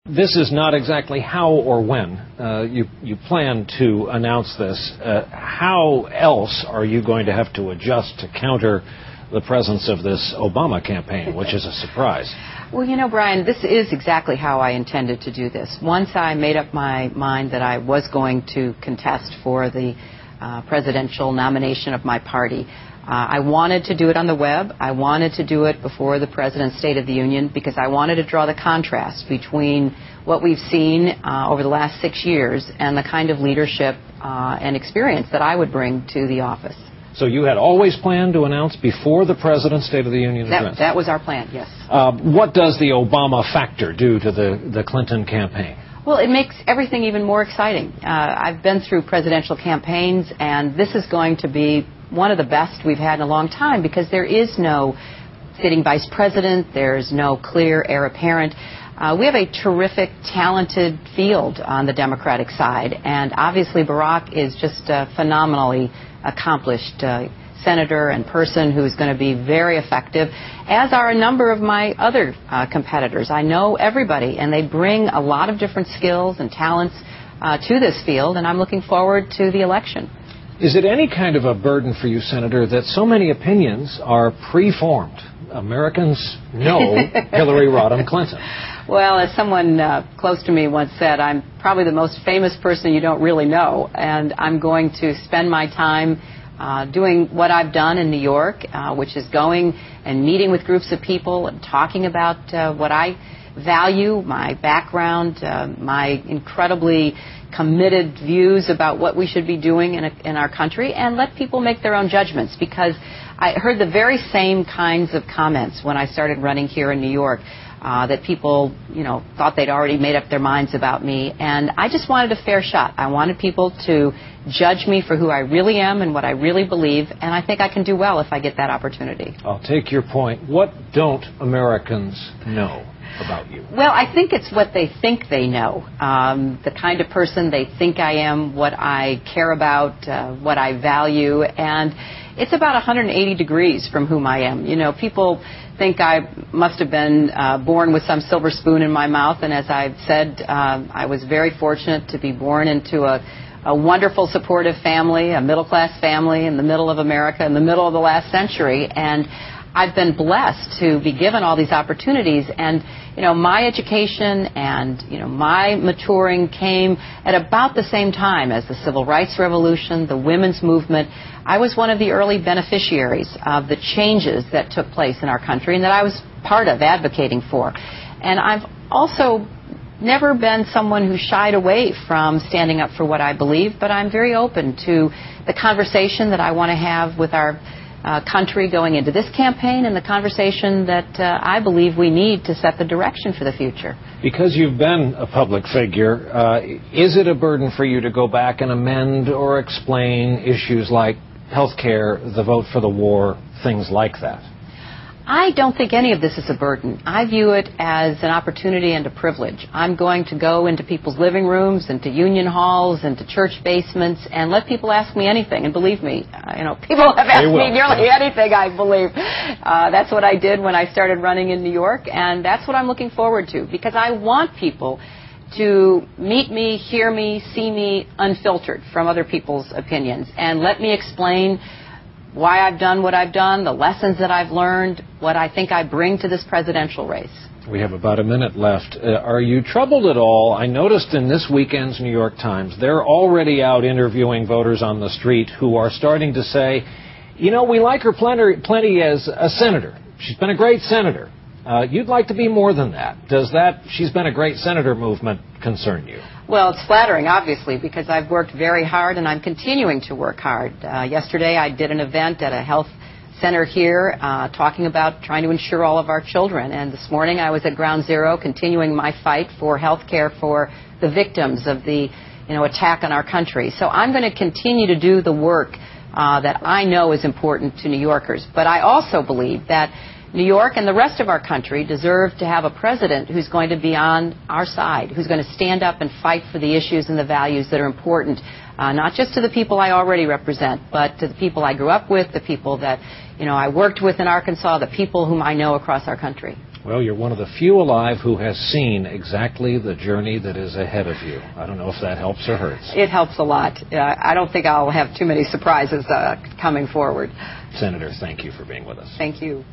This is not exactly how or when you plan to announce this. How else are you going to have to adjust to counter the presence of this Obama campaign, which is a surprise? Well, you know, Brian, this is exactly how I intended to do this. Once I made up my mind that I was going to contest for the presidential nomination of my party, I wanted to do it on the web. I wanted to do it before the President's State of the Union because I wanted to draw the contrast between what we've seen over the last 6 years and the kind of leadership and experience that I would bring to the office. So you had always planned to announce before the President's State of the Union address? That was our plan, yes. What does the Obama factor do to the Clinton campaign? Well, it makes everything even more exciting. I've been through presidential campaigns, and this is going to be one of the best we've had in a long time because there is no sitting vice president. There's no clear heir apparent. We have a terrific, talented field on the Democratic side, and obviously Barack is just a phenomenally accomplished senator and person who is going to be very effective, as are a number of my other competitors. I know everybody, and they bring a lot of different skills and talents to this field, and I'm looking forward to the election. Is it any kind of a burden for you, Senator, that so many opinions are preformed? Americans know Hillary Rodham Clinton. Well, as someone close to me once said, I'm probably the most famous person you don't really know, and I'm going to spend my time doing what I've done in New York, which is going and meeting with groups of people and talking about what I value, my background, my incredibly committed views about what we should be doing in our country, and let people make their own judgments, because I heard the very same kinds of comments when I started running here in New York, that people, thought they'd already made up their minds about me, and I just wanted a fair shot. I wanted people to judge me for who I really am and what I really believe, and I think I can do well if I get that opportunity. I'll take your point. What don't Americans know about you? Well, I think it's what they think they know. The kind of person they think I am, what I care about, what I value, and it's about 180 degrees from whom I am. People think I must have been born with some silver spoon in my mouth, and as I've said, I was very fortunate to be born into a wonderful, supportive family, a middle-class family in the middle of America, in the middle of the last century, and I've been blessed to be given all these opportunities, and my education and my maturing came at about the same time as the Civil Rights Revolution, the women's movement. I was one of the early beneficiaries of the changes that took place in our country and that I was part of advocating for. And I've also never been someone who shied away from standing up for what I believe, but I'm very open to the conversation that I want to have with our country going into this campaign, and the conversation that I believe we need to set the direction for the future. Because you've been a public figure, is it a burden for you to go back and amend or explain issues like health care, the vote for the war, things like that? I don't think any of this is a burden. I view it as an opportunity and a privilege. I'm going to go into people's living rooms, into union halls, into church basements, and let people ask me anything. And believe me, people have asked me nearly anything, I believe. That's what I did when I started running in New York, and that's what I'm looking forward to, because I want people to meet me, hear me, see me unfiltered from other people's opinions, and let me explain why I've done what I've done, the lessons that I've learned, what I think I bring to this presidential race. We have about a minute left. Are you troubled at all? I noticed in this weekend's New York Times, they're already out interviewing voters on the street who are starting to say, we like her plenty as a senator. She's been a great senator. You'd like to be more than that. Does that "she's been a great senator" movement concern you? Well, it's flattering, obviously, because I've worked very hard and I'm continuing to work hard. Yesterday I did an event at a health center here talking about trying to insure all of our children. And this morning I was at Ground Zero continuing my fight for health care for the victims of the attack on our country. So I'm going to continue to do the work that I know is important to New Yorkers. But I also believe that New York and the rest of our country deserve to have a president who's going to be on our side, who's going to stand up and fight for the issues and the values that are important, not just to the people I already represent, but to the people I grew up with, the people that I worked with in Arkansas, the people whom I know across our country. Well, you're one of the few alive who has seen exactly the journey that is ahead of you. I don't know if that helps or hurts. It helps a lot. I don't think I'll have too many surprises coming forward. Senator, thank you for being with us. Thank you.